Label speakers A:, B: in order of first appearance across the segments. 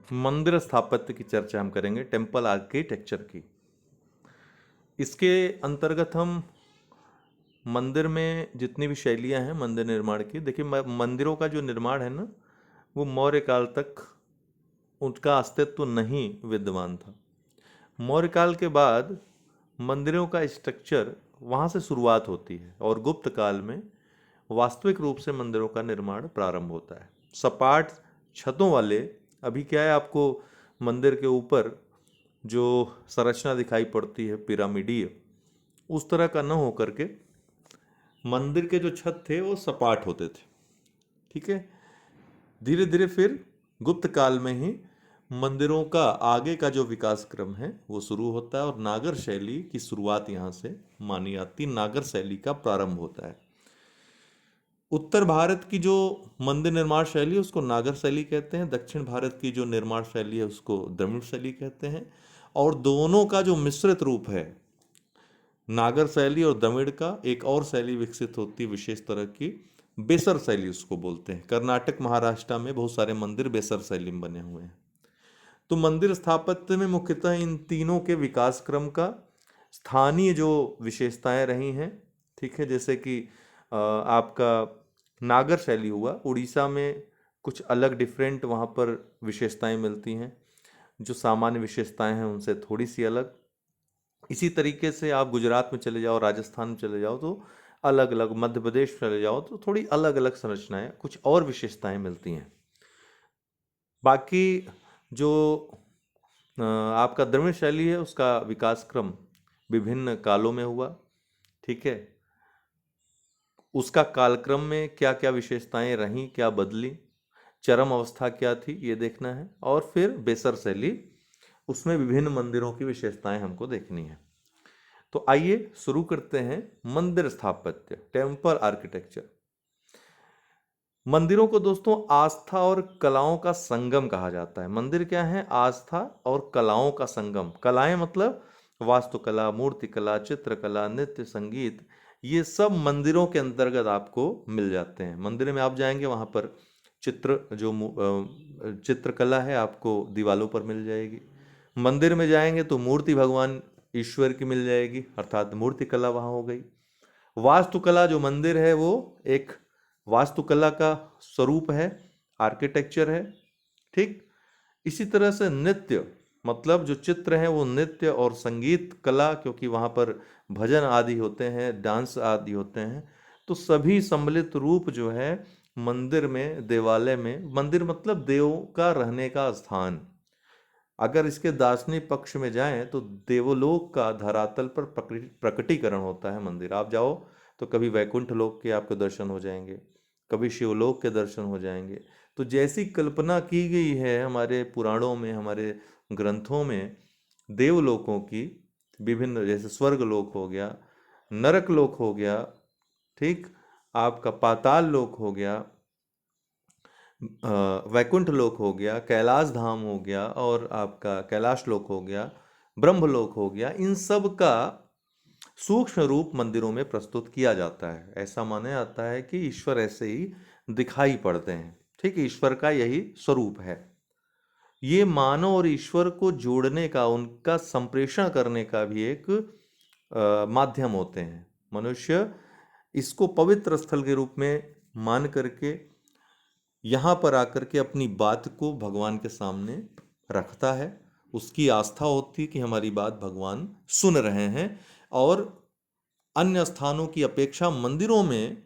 A: मंदिर स्थापत्य की चर्चा हम करेंगे, टेम्पल आर्किटेक्चर की। इसके अंतर्गत हम मंदिर में जितनी भी शैलियां हैं मंदिर निर्माण की, देखिए मंदिरों का जो निर्माण है ना, वो मौर्य काल तक उनका अस्तित्व नहीं विद्यमान था। मौर्य काल के बाद मंदिरों का स्ट्रक्चर वहाँ से शुरुआत होती है और गुप्त काल में वास्तविक रूप से मंदिरों का निर्माण प्रारंभ होता है। सपाट छतों वाले, अभी क्या है आपको मंदिर के ऊपर जो संरचना दिखाई पड़ती है पिरामिडीय, उस तरह का न हो करके मंदिर के जो छत थे वो सपाट होते थे। ठीक है। धीरे धीरे फिर गुप्त काल में ही मंदिरों का आगे का जो विकास क्रम है वो शुरू होता है और नागर शैली की शुरुआत यहाँ से मानी जाती, नागर शैली का प्रारंभ होता है। उत्तर भारत की जो मंदिर निर्माण शैली है उसको नागर शैली कहते हैं, दक्षिण भारत की जो निर्माण शैली है उसको द्रविड़ शैली कहते हैं। और दोनों का जो मिश्रित रूप है, नागर शैली और द्रविड़ का, एक और शैली विकसित होती है विशेष तरह की, बेसर शैली उसको बोलते हैं। कर्नाटक महाराष्ट्र में बहुत सारे मंदिर बेसर शैली में बने हुए हैं। तो मंदिर स्थापत्य में मुख्यतः इन तीनों के विकास क्रम का स्थानीय जो विशेषताएं रही हैं, ठीक है, जैसे कि आपका नागर शैली हुआ, उड़ीसा में कुछ अलग डिफरेंट वहाँ पर विशेषताएं मिलती हैं, जो सामान्य विशेषताएं हैं उनसे थोड़ी सी अलग। इसी तरीके से आप गुजरात में चले जाओ, राजस्थान में चले जाओ तो अलग अलग, मध्य प्रदेश चले जाओ तो थोड़ी अलग अलग संरचनाएं, कुछ और विशेषताएं मिलती हैं। बाकी जो आपका द्रविड़ शैली है उसका विकास क्रम विभिन्न कालों में हुआ। ठीक है। उसका कालक्रम में क्या क्या विशेषताएं रहीं, क्या बदली, चरम अवस्था क्या थी, ये देखना है। और फिर बेसर शैली, उसमें विभिन्न मंदिरों की विशेषताएं हमको देखनी है। तो आइए शुरू करते हैं मंदिर स्थापत्य, टेम्पल आर्किटेक्चर। मंदिरों को दोस्तों आस्था और कलाओं का संगम कहा जाता है। मंदिर क्या है? आस्था और कलाओं का संगम। कलाएं मतलब वास्तुकला, मूर्तिकला, चित्रकला, नृत्य, संगीत, ये सब मंदिरों के अंतर्गत आपको मिल जाते हैं। मंदिर में आप जाएंगे वहां पर चित्रकला है आपको दीवालों पर मिल जाएगी। मंदिर में जाएंगे तो मूर्ति भगवान ईश्वर की मिल जाएगी, अर्थात मूर्तिकला वहां हो गई। वास्तुकला जो मंदिर है वो एक वास्तुकला का स्वरूप है, आर्किटेक्चर है। ठीक। इसी तरह से नृत्य मतलब जो चित्र हैं वो नृत्य, और संगीत कला, क्योंकि वहाँ पर भजन आदि होते हैं, डांस आदि होते हैं, तो सभी सम्मिलित रूप जो है मंदिर में, देवालय में, मंदिर मतलब देव का रहने का स्थान। अगर इसके दार्शनिक पक्ष में जाएं तो देवलोक का धरातल पर प्रकटीकरण होता है मंदिर। आप जाओ तो कभी वैकुंठ लोक के आपके दर्शन हो जाएंगे, कभी शिवलोक के दर्शन हो जाएंगे। तो जैसी कल्पना की गई है हमारे पुराणों में, हमारे ग्रंथों में, देवलोकों की विभिन्न, जैसे स्वर्ग लोक हो गया, नरक लोक हो गया, ठीक, आपका पाताल लोक हो गया, वैकुंठ लोक हो गया, कैलाश धाम हो गया, और आपका कैलाश लोक हो गया, ब्रह्मलोक हो गया, इन सब का सूक्ष्म रूप मंदिरों में प्रस्तुत किया जाता है। ऐसा माना जाता है कि ईश्वर ऐसे ही दिखाई पड़ते हैं। ठीक, ईश्वर का यही स्वरूप है। ये मानव और ईश्वर को जोड़ने का, उनका संप्रेषण करने का भी एक माध्यम होते हैं। मनुष्य इसको पवित्र स्थल के रूप में मान करके यहाँ पर आकर के अपनी बात को भगवान के सामने रखता है। उसकी आस्था होती है कि हमारी बात भगवान सुन रहे हैं, और अन्य स्थानों की अपेक्षा मंदिरों में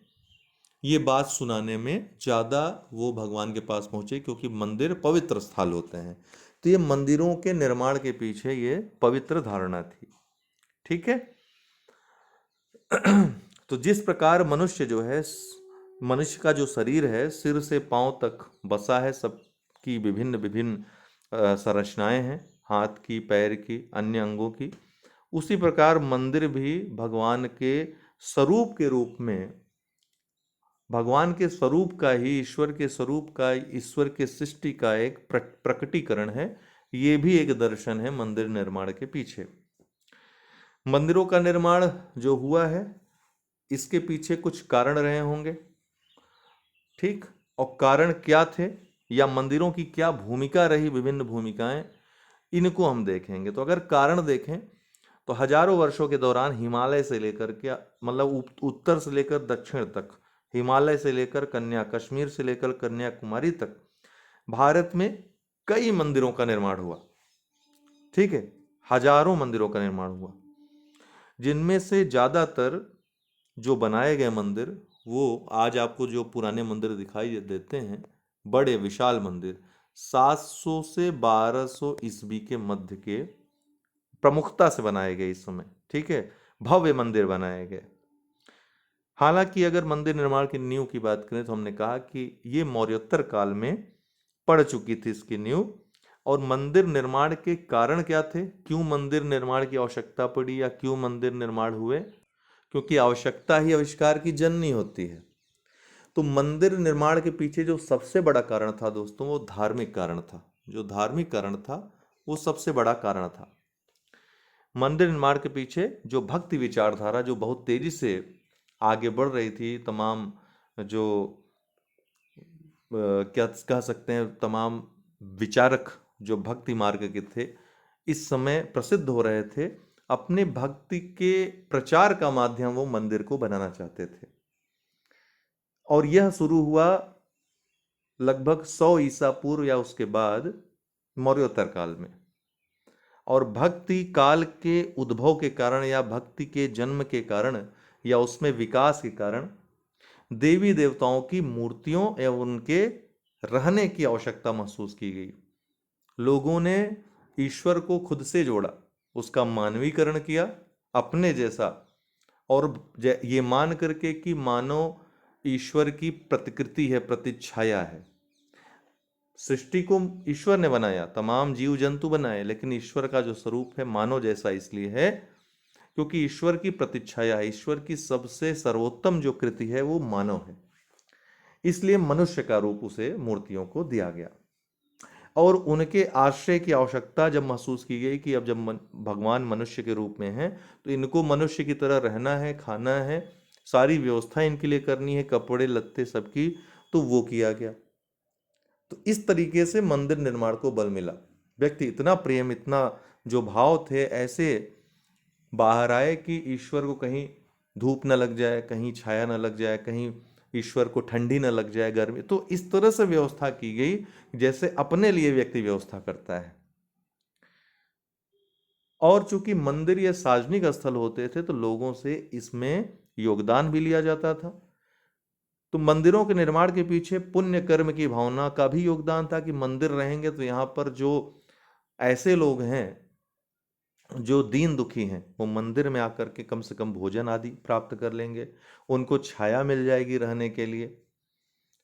A: ये बात सुनाने में ज़्यादा वो भगवान के पास पहुँचे, क्योंकि मंदिर पवित्र स्थल होते हैं। तो ये मंदिरों के निर्माण के पीछे ये पवित्र धारणा थी। ठीक है। तो जिस प्रकार मनुष्य जो है, मनुष्य का जो शरीर है सिर से पांव तक बसा है, सबकी विभिन्न विभिन्न संरचनाएं हैं, हाथ की, पैर की, अन्य अंगों की, उसी प्रकार मंदिर भी भगवान के स्वरूप के रूप में, भगवान के स्वरूप का ही, ईश्वर के स्वरूप का, ईश्वर के सृष्टि का एक प्रकटीकरण है। ये भी एक दर्शन है मंदिर निर्माण के पीछे। मंदिरों का निर्माण जो हुआ है इसके पीछे कुछ कारण रहे होंगे। ठीक। और कारण क्या थे? या मंदिरों की क्या भूमिका रही, विभिन्न भूमिकाएं, इनको हम देखेंगे। तो अगर कारण देखें तो हजारों वर्षों के दौरान हिमालय से लेकर के मतलब उत्तर से लेकर दक्षिण तक, हिमालय से लेकर कश्मीर से लेकर कन्याकुमारी तक भारत में कई मंदिरों का निर्माण हुआ। ठीक है, हजारों मंदिरों का निर्माण हुआ, जिनमें से ज्यादातर जो बनाए गए मंदिर, वो आज आपको जो पुराने मंदिर दिखाई देते हैं, बड़े विशाल मंदिर, 700 से 1200 ईस्वी के मध्य के प्रमुखता से बनाए गए इस समय। ठीक है, भव्य मंदिर बनाए गए। हालांकि अगर मंदिर निर्माण की नींव की बात करें तो हमने कहा कि ये मौर्योत्तर काल में पड़ चुकी थी इसकी नींव। और मंदिर निर्माण के कारण क्या थे, क्यों मंदिर निर्माण की आवश्यकता पड़ी या क्यों मंदिर निर्माण हुए? क्योंकि आवश्यकता ही आविष्कार की जननी होती है। तो मंदिर निर्माण के पीछे जो सबसे बड़ा कारण था दोस्तों, वो धार्मिक कारण था। जो धार्मिक कारण था वो सबसे बड़ा कारण था। मंदिर निर्माण के पीछे जो भक्ति विचारधारा जो बहुत तेजी से आगे बढ़ रही थी, तमाम जो क्या कह सकते हैं, तमाम विचारक जो भक्ति मार्ग के थे, इस समय प्रसिद्ध हो रहे थे। अपने भक्ति के प्रचार का माध्यम वो मंदिर को बनाना चाहते थे। और यह शुरू हुआ लगभग 100 ईसा पूर्व या उसके बाद मौर्योत्तर काल में। और भक्ति काल के उद्भव के कारण या भक्ति के जन्म के कारण या उसमें विकास के कारण देवी देवताओं की मूर्तियों एवं उनके रहने की आवश्यकता महसूस की गई। लोगों ने ईश्वर को खुद से जोड़ा, उसका मानवीकरण किया अपने जैसा, और ये मान करके कि मानव ईश्वर की प्रतिकृति है, प्रतिछाया है। सृष्टि को ईश्वर ने बनाया, तमाम जीव जंतु बनाए, लेकिन ईश्वर का जो स्वरूप है मानव जैसा इसलिए है क्योंकि ईश्वर की प्रतिच्छाया है। ईश्वर की सबसे सर्वोत्तम जो कृति है वो मानव है, इसलिए मनुष्य का रूप उसे मूर्तियों को दिया गया। और उनके आश्रय की आवश्यकता जब महसूस की गई कि अब जब भगवान मनुष्य के रूप में हैं तो इनको मनुष्य की तरह रहना है, खाना है, सारी व्यवस्था इनके लिए करनी है, कपड़े लत्ते सबकी, तो वो किया गया। तो इस तरीके से मंदिर निर्माण को बल मिला। व्यक्ति इतना प्रेम, इतना जो भाव थे ऐसे बाहर आए कि ईश्वर को कहीं धूप न लग जाए, कहीं छाया न लग जाए, कहीं ईश्वर को ठंडी न लग जाए, गर्मी। तो इस तरह से व्यवस्था की गई जैसे अपने लिए व्यक्ति व्यवस्था करता है। और चूंकि मंदिर या सार्वजनिक स्थल होते थे तो लोगों से इसमें योगदान भी लिया जाता था। तो मंदिरों के निर्माण के पीछे पुण्य कर्म की भावना का भी योगदान था कि मंदिर रहेंगे तो यहाँ पर जो ऐसे लोग हैं जो दीन दुखी हैं वो मंदिर में आकर के कम से कम भोजन आदि प्राप्त कर लेंगे, उनको छाया मिल जाएगी रहने के लिए।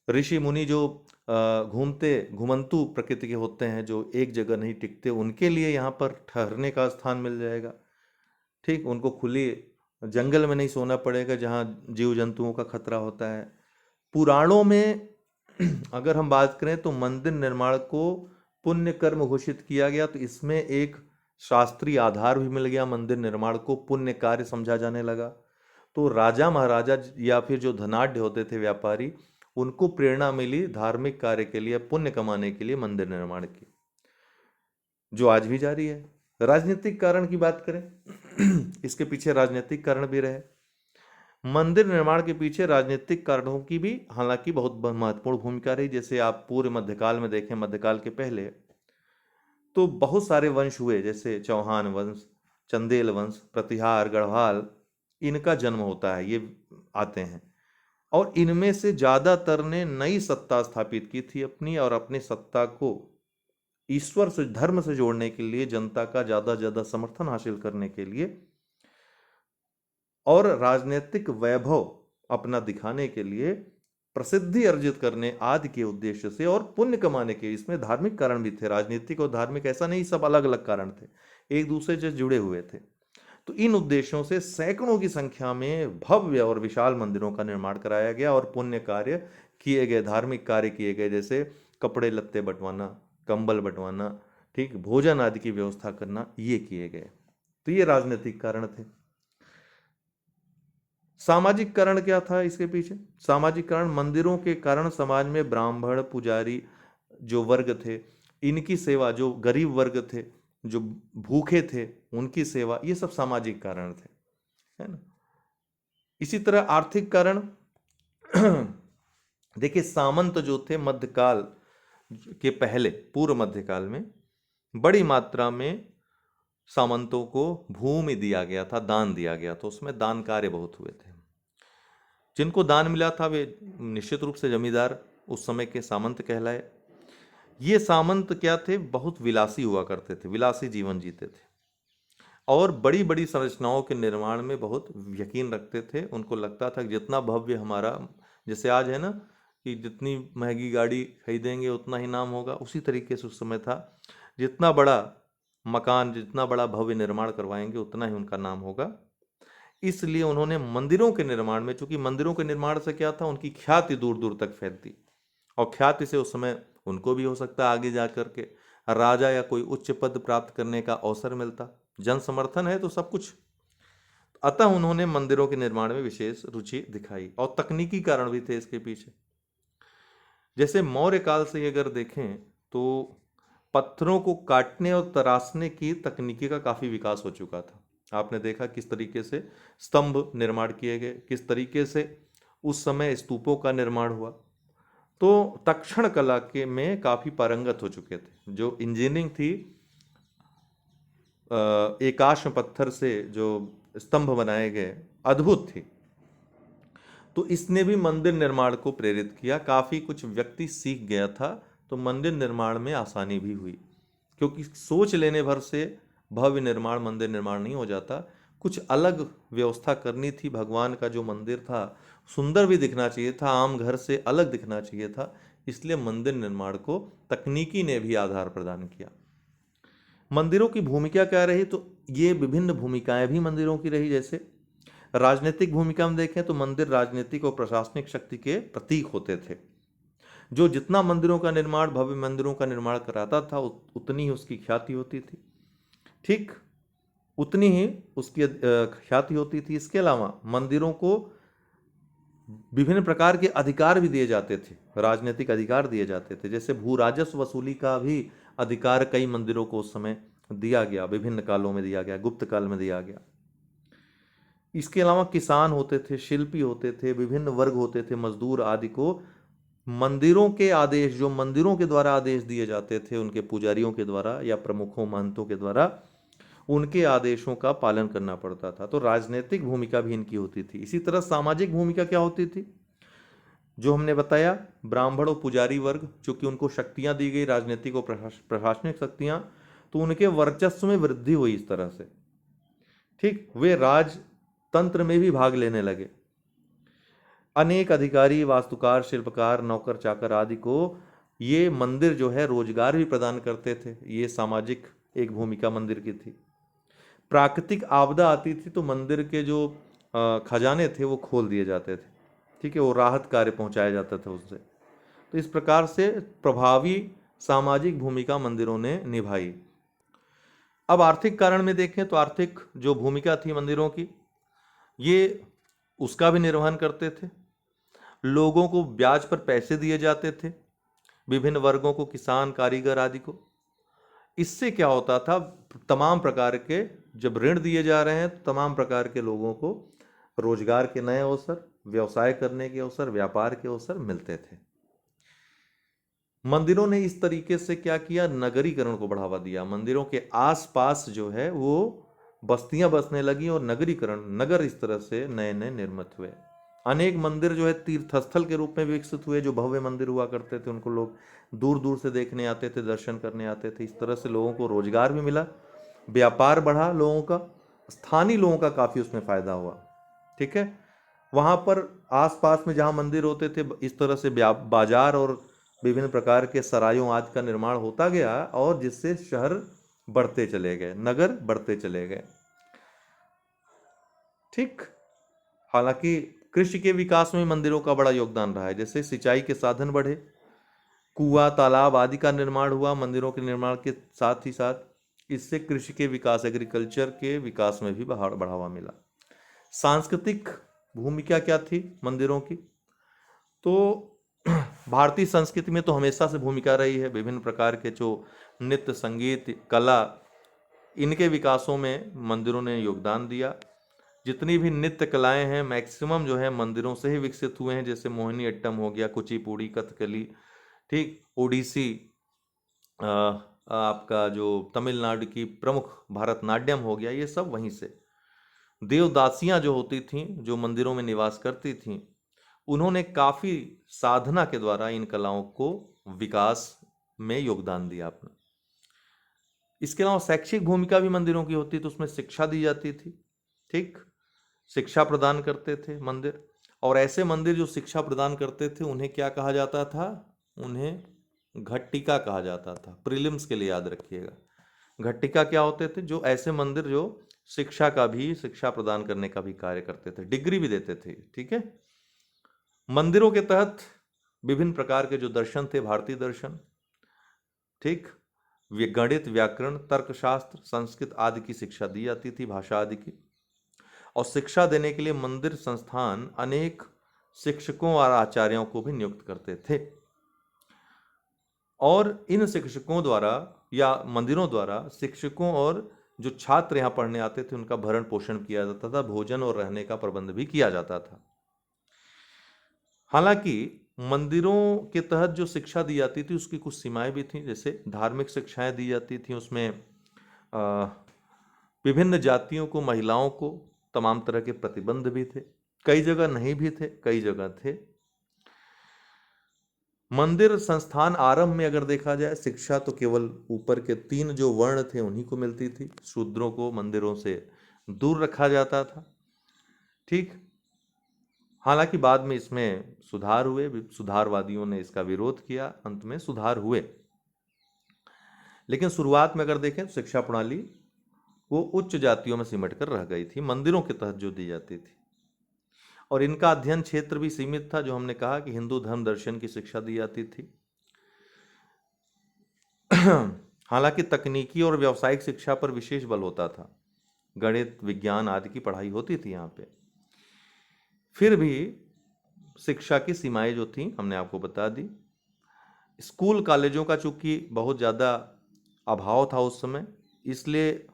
A: ऋषि मुनि जो घूमते घुमंतु प्रकृति के होते हैं, जो एक जगह नहीं टिकते, उनके लिए यहाँ पर ठहरने का स्थान मिल जाएगा। ठीक, उनको खुली जंगल में नहीं सोना पड़ेगा जहाँ जीव जंतुओं का खतरा होता है। पुराणों में अगर हम बात करें तो मंदिर निर्माण को पुण्य कर्म घोषित किया गया, तो इसमें एक शास्त्रीय आधार भी मिल गया। मंदिर निर्माण को पुण्य कार्य समझा जाने लगा। तो राजा महाराजा या फिर जो धनाढ्य होते थे, व्यापारी, उनको प्रेरणा मिली धार्मिक कार्य के लिए, पुण्य कमाने के लिए मंदिर निर्माण की, जो आज भी जारी है। राजनीतिक कारण की बात करें इसके पीछे राजनीतिक कारण भी रहे। मंदिर निर्माण के पीछे राजनीतिक कारणों की भी हालांकि बहुत महत्वपूर्ण भूमिका रही। जैसे आप पूर्व मध्यकाल में देखें, मध्यकाल के पहले तो बहुत सारे वंश हुए, जैसे चौहान वंश, चंदेल वंश, प्रतिहार, गढ़वाल, इनका जन्म होता है, ये आते हैं। और इनमें से ज्यादातर ने नई सत्ता स्थापित की थी अपनी, और अपनी सत्ता को ईश्वर से, धर्म से जोड़ने के लिए, जनता का ज्यादा ज्यादा समर्थन हासिल करने के लिए और राजनीतिक वैभव अपना दिखाने के लिए, प्रसिद्धि अर्जित करने आदि के उद्देश्य से, और पुण्य कमाने के, इसमें धार्मिक कारण भी थे। राजनीतिक और धार्मिक ऐसा नहीं, सब अलग अलग कारण थे, एक दूसरे से जुड़े हुए थे। तो इन उद्देश्यों से सैकड़ों की संख्या में भव्य और विशाल मंदिरों का निर्माण कराया गया और पुण्य कार्य किए गए, धार्मिक कार्य किए गए, जैसे कपड़े लत्ते बंटवाना, कंबल बंटवाना, ठीक, भोजन आदि की व्यवस्था करना, ये किए गए। तो ये राजनीतिक कारण थे। सामाजिक कारण क्या था इसके पीछे? सामाजिक कारण, मंदिरों के कारण समाज में ब्राह्मण, पुजारी, जो वर्ग थे, इनकी सेवा, जो गरीब वर्ग थे, जो भूखे थे, उनकी सेवा, ये सब सामाजिक कारण थे, है ना। इसी तरह आर्थिक कारण देखिए, सामंत जो थे मध्यकाल के पहले, पूर्व मध्यकाल में बड़ी मात्रा में सामंतों को भूमि दिया गया था, दान दिया गया था, उसमें दान कार्य बहुत हुए थे। जिनको दान मिला था वे निश्चित रूप से जमींदार उस समय के सामंत कहलाए। ये सामंत क्या थे, बहुत विलासी हुआ करते थे, विलासी जीवन जीते थे और बड़ी बड़ी संरचनाओं के निर्माण में बहुत यकीन रखते थे। उनको लगता था कि जितना भव्य हमारा, जैसे आज है ना कि जितनी महंगी गाड़ी खरीदेंगे उतना ही नाम होगा, उसी तरीके से उस समय था, जितना बड़ा मकान, जितना बड़ा भव्य निर्माण करवाएंगे उतना ही उनका नाम होगा। इसलिए उन्होंने मंदिरों के निर्माण में, चूंकि मंदिरों के निर्माण से क्या था, उनकी ख्याति दूर दूर तक फैलती, और ख्याति से उस समय उनको भी हो सकता है आगे जा करके राजा या कोई उच्च पद प्राप्त करने का अवसर मिलता। जन समर्थन है तो सब कुछ। अतः उन्होंने मंदिरों के निर्माण में विशेष रुचि दिखाई, और तकनीकी कारण भी थे इसके पीछे। जैसे मौर्य काल से अगर देखें तो पत्थरों को काटने और तराशने की तकनीकी का काफी विकास हो चुका था। आपने देखा किस तरीके से स्तंभ निर्माण किए गए, किस तरीके से उस समय स्तूपों का निर्माण हुआ। तो तक्षण कला के में काफी पारंगत हो चुके थे। जो इंजीनियरिंग थी, एकाश्म पत्थर से जो स्तंभ बनाए गए, अद्भुत थी। तो इसने भी मंदिर निर्माण को प्रेरित किया। काफी कुछ व्यक्ति सीख गया था, तो मंदिर निर्माण में आसानी भी हुई, क्योंकि सोच लेने भर से भव्य निर्माण, मंदिर निर्माण नहीं हो जाता। कुछ अलग व्यवस्था करनी थी। भगवान का जो मंदिर था सुंदर भी दिखना चाहिए था, आम घर से अलग दिखना चाहिए था, इसलिए मंदिर निर्माण को तकनीकी ने भी आधार प्रदान किया। मंदिरों की भूमिका क्या रही, तो ये विभिन्न भूमिकाएं भी मंदिरों की रही। जैसे राजनीतिक भूमिका में देखें तो मंदिर राजनीतिक और प्रशासनिक शक्ति के प्रतीक होते थे। जो जितना मंदिरों का निर्माण, भव्य मंदिरों का निर्माण कराता था, उतनी ही उसकी ख्याति होती थी। ठीक उतनी ही उसकी ख्याति होती थी। इसके अलावा मंदिरों को विभिन्न प्रकार के अधिकार भी दिए जाते थे, राजनीतिक अधिकार दिए जाते थे। जैसे भू राजस्व वसूली का भी अधिकार कई मंदिरों को उस समय दिया गया, विभिन्न कालों में दिया गया, गुप्त काल में दिया गया। इसके अलावा किसान होते थे, शिल्पी होते थे, विभिन्न वर्ग होते थे, मजदूर आदि को मंदिरों के आदेश, जो मंदिरों के द्वारा आदेश दिए जाते थे, उनके पुजारियों के द्वारा या प्रमुखों महंतों के द्वारा, उनके आदेशों का पालन करना पड़ता था। तो राजनीतिक भूमिका भी इनकी होती थी। इसी तरह सामाजिक भूमिका क्या होती थी, जो हमने बताया, ब्राह्मण और पुजारी वर्ग, चूंकि उनको शक्तियां दी गई, राजनीतिक और प्रशासनिक शक्तियां, तो उनके वर्चस्व में वृद्धि हुई इस तरह से। ठीक, वे राजतंत्र में भी भाग लेने लगे। अनेक अधिकारी, वास्तुकार, शिल्पकार, नौकर चाकर आदि को ये मंदिर जो है रोजगार भी प्रदान करते थे। ये सामाजिक एक भूमिका मंदिर की थी। प्राकृतिक आपदा आती थी तो मंदिर के जो खजाने थे वो खोल दिए जाते थे। ठीक है, वो राहत कार्य पहुंचाया जाता था उससे। तो इस प्रकार से प्रभावी सामाजिक भूमिका मंदिरों ने निभाई। अब आर्थिक कारण में देखें तो आर्थिक जो भूमिका थी मंदिरों की, ये उसका भी निर्वहन करते थे। लोगों को ब्याज पर पैसे दिए जाते थे, विभिन्न वर्गों को, किसान, कारीगर आदि को। इससे क्या होता था, तमाम प्रकार के जब ऋण दिए जा रहे हैं तो तमाम प्रकार के लोगों को रोजगार के नए अवसर, व्यवसाय करने के अवसर, व्यापार के अवसर मिलते थे। मंदिरों ने इस तरीके से क्या किया, नगरीकरण को बढ़ावा दिया। मंदिरों के आसपास जो है वो बस्तियां बसने लगी और नगरीकरण, नगर इस तरह से नए नए निर्मित हुए। अनेक मंदिर जो है तीर्थस्थल के रूप में विकसित हुए। जो भव्य मंदिर हुआ करते थे उनको लोग दूर दूर से देखने आते थे, दर्शन करने आते थे। इस तरह से लोगों को रोजगार भी मिला, व्यापार बढ़ा लोगों का, स्थानीय लोगों का काफी उसमें फायदा हुआ। ठीक है, वहां पर आसपास में जहां मंदिर होते थे, इस तरह से बाजार और विभिन्न प्रकार के सरायों आदि का निर्माण होता गया, और जिससे शहर बढ़ते चले गए, नगर बढ़ते चले गए। ठीक, हालांकि कृषि के विकास में मंदिरों का बड़ा योगदान रहा है। जैसे सिंचाई के साधन बढ़े, कुआं, तालाब आदि का निर्माण हुआ मंदिरों के निर्माण के साथ ही साथ। इससे कृषि के विकास, एग्रीकल्चर के विकास में भी बढ़ावा मिला। सांस्कृतिक भूमिका क्या थी मंदिरों की, तो भारतीय संस्कृति में तो हमेशा से भूमिका रही है, विभिन्न प्रकार के जो नृत्य, संगीत, कला, इनके विकासों में मंदिरों ने योगदान दिया। जितनी भी नृत्य कलाएं हैं मैक्सिमम जो है मंदिरों से ही विकसित हुए हैं, जैसे मोहिनी अट्टम हो गया, कुचिपुड़ी, कथकली, ठीक, ओडिसी, अ, आपका जो तमिलनाडु की प्रमुख भरतनाट्यम हो गया, ये सब वहीं से। देवदासियां जो होती थीं, जो मंदिरों में निवास करती थीं, उन्होंने काफी साधना के द्वारा इन कलाओं को विकास में योगदान दिया अपना। इसके अलावा शैक्षिक भूमिका भी मंदिरों की होती, तो उसमें शिक्षा दी जाती थी, ठीक, शिक्षा प्रदान करते थे मंदिर। और ऐसे मंदिर जो शिक्षा प्रदान करते थे उन्हें क्या कहा जाता था? उन्हें घट्टिका कहा जाता था। प्रीलिम्स के लिए याद रखिएगा, घट्टिका क्या होते थे? जो ऐसे मंदिर जो शिक्षा प्रदान करने का भी कार्य करते थे, डिग्री भी देते थे, ठीक है। मंदिरों के तहत विभिन्न प्रकार के जो दर्शन थे, भारतीय दर्शन, ठीक, गणित, व्याकरण, तर्कशास्त्र, संस्कृत आदि की शिक्षा दी जाती थी, भाषा आदि की। और शिक्षा देने के लिए मंदिर संस्थान अनेक शिक्षकों और आचार्यों को भी नियुक्त करते थे। और इन शिक्षकों द्वारा या मंदिरों द्वारा शिक्षकों और जो छात्र यहाँ पढ़ने आते थे उनका भरण पोषण किया जाता था, भोजन और रहने का प्रबंध भी किया जाता था। हालांकि मंदिरों के तहत जो शिक्षा दी जाती थी उसकी कुछ सीमाएं भी थीं, जैसे धार्मिक शिक्षाएं दी जाती थी, उसमें विभिन्न जातियों को, महिलाओं को तमाम तरह के प्रतिबंध भी थे, कई जगह नहीं भी थे, कई जगह थे। मंदिर संस्थान आरंभ में अगर देखा जाए, शिक्षा तो केवल ऊपर के 3 जो वर्ण थे उन्हीं को मिलती थी, शूद्रों को मंदिरों से दूर रखा जाता था, ठीक। हालांकि बाद में इसमें सुधार हुए, सुधारवादियों ने इसका विरोध किया, अंत में सुधार हुए। लेकिन शुरुआत में अगर देखें तो शिक्षा प्रणाली वो उच्च जातियों में सिमट कर रह गई थी, मंदिरों के तहत जो दी जाती थी। और इनका अध्ययन क्षेत्र भी सीमित था, जो हमने कहा कि हिंदू धर्म दर्शन की शिक्षा दी जाती थी। हालांकि तकनीकी और व्यावसायिक शिक्षा पर विशेष बल होता था, गणित, विज्ञान आदि की पढ़ाई होती थी यहाँ पे। फिर भी शिक्षा की सीमाएं जो थी हमने आपको बता दी। स्कूल कॉलेजों का चूंकि बहुत ज़्यादा अभाव था उस समय, इसलिए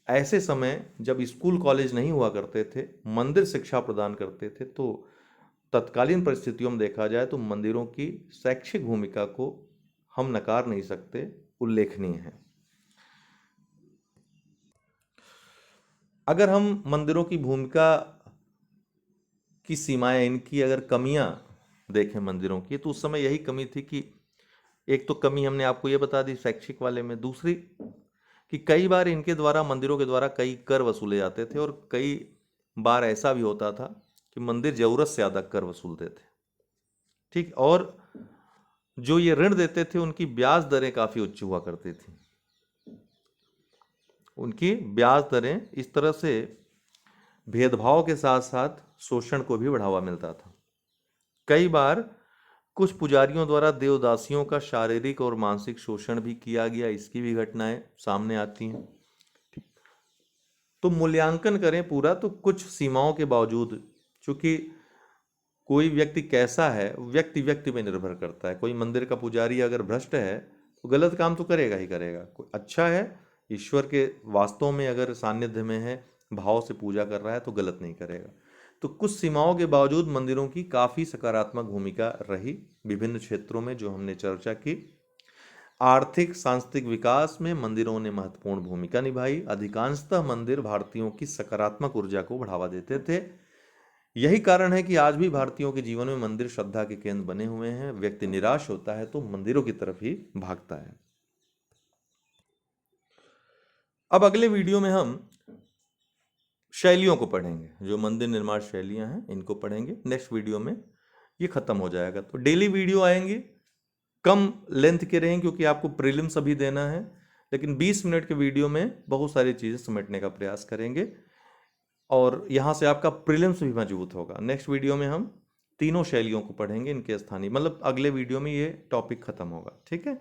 A: ऐसे समय जब स्कूल कॉलेज नहीं हुआ करते थे, मंदिर शिक्षा प्रदान करते थे, तो तत्कालीन परिस्थितियों में देखा जाए तो मंदिरों की शैक्षिक भूमिका को हम नकार नहीं सकते, उल्लेखनीय है। अगर हम मंदिरों की भूमिका की सीमाएं, इनकी अगर कमियां देखें मंदिरों की, तो उस समय यही कमी थी कि एक तो कमी हमने आपको ये बता दी शैक्षिक वाले में, दूसरी कि कई बार इनके द्वारा, मंदिरों के द्वारा कई कर वसूले जाते थे, और कई बार ऐसा भी होता था कि मंदिर जरूरत से ज़्यादा कर वसूलते थे, ठीक। और जो ये ऋण देते थे उनकी ब्याज दरें काफ़ी उच्च हुआ करती थी, उनकी ब्याज दरें, इस तरह से भेदभाव के साथ साथ शोषण को भी बढ़ावा मिलता था। कई बार कुछ पुजारियों द्वारा देवदासियों का शारीरिक और मानसिक शोषण भी किया गया, इसकी भी घटनाएं सामने आती हैं। तो मूल्यांकन करें पूरा, तो कुछ सीमाओं के बावजूद, चूंकि कोई व्यक्ति कैसा है व्यक्ति व्यक्ति पे निर्भर करता है। कोई मंदिर का पुजारी अगर भ्रष्ट है तो गलत काम तो करेगा ही करेगा, कोई अच्छा है, ईश्वर के वास्तव में अगर सानिध्य में है, भाव से पूजा कर रहा है, तो गलत नहीं करेगा। तो कुछ सीमाओं के बावजूद मंदिरों की काफ़ी सकारात्मक भूमिका रही विभिन्न क्षेत्रों में, जो हमने चर्चा की। आर्थिक सांस्कृतिक विकास में मंदिरों ने महत्वपूर्ण भूमिका निभाई। अधिकांशतः मंदिर भारतीयों की सकारात्मक ऊर्जा को बढ़ावा देते थे। यही कारण है कि आज भी भारतीयों के जीवन में मंदिर श्रद्धा के केंद्र बने हुए हैं। व्यक्ति निराश होता है तो मंदिरों की तरफ ही भागता है। अब अगले वीडियो में हम शैलियों को पढ़ेंगे, जो मंदिर निर्माण शैलियां हैं इनको पढ़ेंगे। नेक्स्ट वीडियो में ये खत्म हो जाएगा। तो डेली वीडियो आएंगे, कम लेंथ के रहेंगे क्योंकि आपको प्रीलिम्स अभी देना है, लेकिन 20 मिनट के वीडियो में बहुत सारी चीज़ें समेटने का प्रयास करेंगे और यहाँ से आपका प्रीलिम्स भी मजबूत होगा। नेक्स्ट वीडियो में हम तीनों शैलियों को पढ़ेंगे, इनके स्थानीय, मतलब अगले वीडियो में ये टॉपिक खत्म होगा, ठीक है।